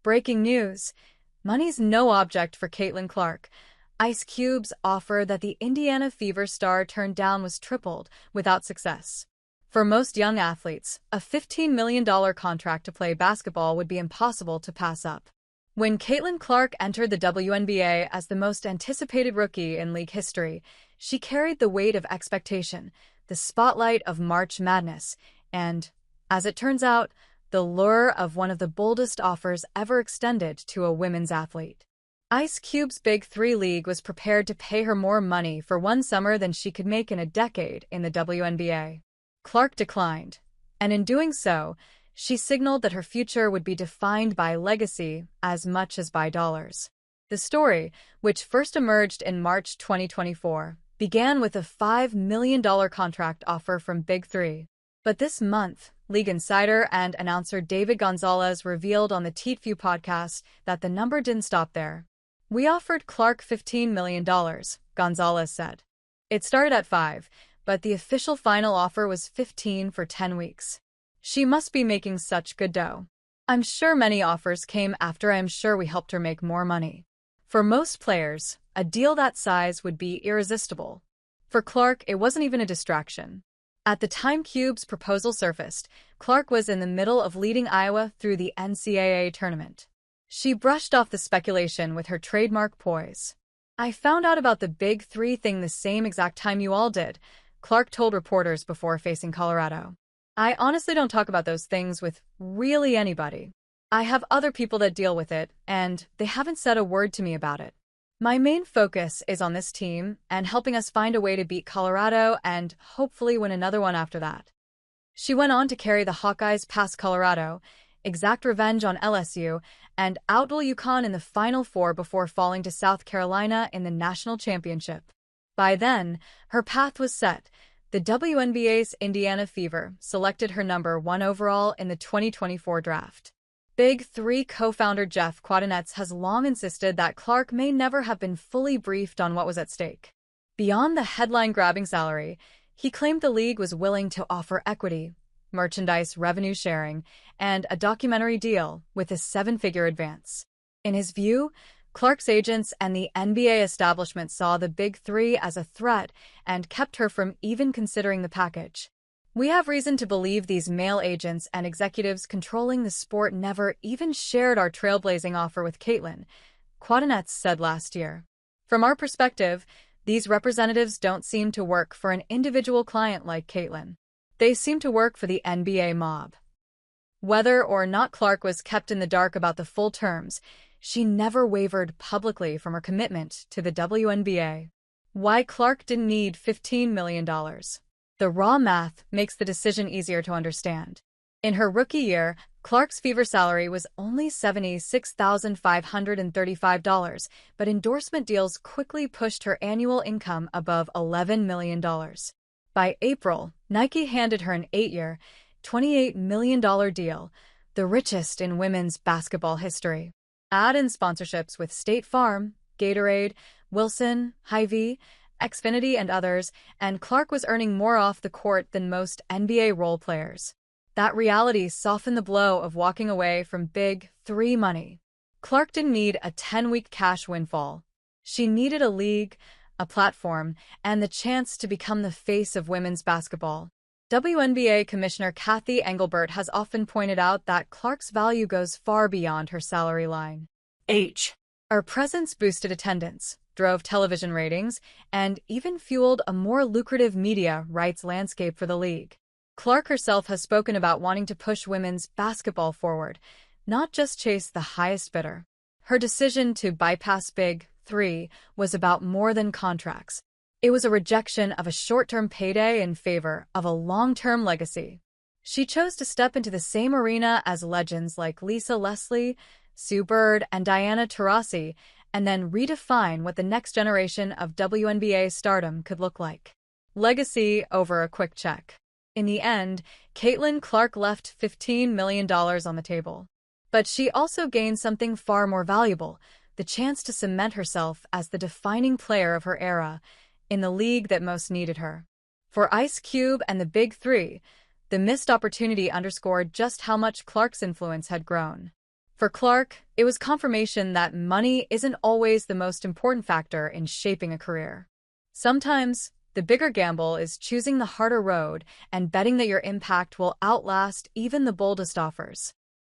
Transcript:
Breaking news. Money's no object for Caitlin Clark. Ice Cube's offer that the Indiana Fever star turned down was tripled, without success. For most young athletes, a $15 million contract to play basketball would be impossible to pass up. When Caitlin Clark entered the WNBA as the most anticipated rookie in league history, she carried the weight of expectation, the spotlight of March Madness, and, as it turns out, the lure of one of the boldest offers ever extended to a women's athlete. Ice Cube's Big Three League was prepared to pay her more money for one summer than she could make in a decade in the WNBA. Clark declined, and in doing so, she signaled that her future would be defined by legacy as much as by dollars. The story, which first emerged in March 2024, began with a $5 million contract offer from Big Three. But this month, league insider and announcer David Gonzalez revealed on the Teatview podcast that the number didn't stop there. "We offered Clark $15 million, Gonzalez said. "It started at 5, but the official final offer was 15 for 10 weeks. She must be making such good dough. I'm sure many offers came after. I'm sure we helped her make more money." For most players, a deal that size would be irresistible. For Clark, it wasn't even a distraction. At the time Cube's proposal surfaced, Clark was in the middle of leading Iowa through the NCAA tournament. She brushed off the speculation with her trademark poise. "I found out about the Big Three thing the same exact time you all did," Clark told reporters before facing Colorado. "I honestly don't talk about those things with really anybody. I have other people that deal with it, and they haven't said a word to me about it. My main focus is on this team and helping us find a way to beat Colorado and hopefully win another one after that." She went on to carry the Hawkeyes past Colorado, exact revenge on LSU, and outduel UConn in the Final Four before falling to South Carolina in the national championship. By then, her path was set. The WNBA's Indiana Fever selected her number 1 overall in the 2024 draft. Big Three co-founder Jeff Quatinetz has long insisted that Clark may never have been fully briefed on what was at stake. Beyond the headline-grabbing salary, he claimed the league was willing to offer equity, merchandise revenue sharing, and a documentary deal with a 7-figure advance. In his view, Clark's agents and the NBA establishment saw the Big Three as a threat and kept her from even considering the package. "We have reason to believe these male agents and executives controlling the sport never even shared our trailblazing offer with Caitlin," Quatinetz said last year. "From our perspective, these representatives don't seem to work for an individual client like Caitlin. They seem to work for the NBA mob." Whether or not Clark was kept in the dark about the full terms, she never wavered publicly from her commitment to the WNBA. Why Clark didn't need $15 million. The raw math makes the decision easier to understand. In her rookie year, Clark's Fever salary was only $76,535, but endorsement deals quickly pushed her annual income above $11 million. By April, Nike handed her an 8-year, $28 million deal, the richest in women's basketball history. Add in sponsorships with State Farm, Gatorade, Wilson, Hy-Vee, Xfinity, and others, and Clark was earning more off the court than most NBA role players. That reality softened the blow of walking away from Big Three money. Clark didn't need a 10-week cash windfall. She needed a league, a platform, and the chance to become the face of women's basketball. WNBA Commissioner Kathy Engelbert has often pointed out that Clark's value goes far beyond her salary line. Her presence boosted attendance, drove television ratings, and even fueled a more lucrative media rights landscape for the league. Clark herself has spoken about wanting to push women's basketball forward, not just chase the highest bidder. Her decision to bypass Big Three was about more than contracts. It was a rejection of a short-term payday in favor of a long-term legacy. She chose to step into the same arena as legends like Lisa Leslie, Sue Bird, and Diana Taurasi, and then redefine what the next generation of WNBA stardom could look like. Legacy over a quick check. In the end, Caitlin Clark left $15 million on the table. But she also gained something far more valuable, the chance to cement herself as the defining player of her era, in the league that most needed her. For Ice Cube and the Big Three, the missed opportunity underscored just how much Clark's influence had grown. For Clark, it was confirmation that money isn't always the most important factor in shaping a career. Sometimes, the bigger gamble is choosing the harder road and betting that your impact will outlast even the boldest offers.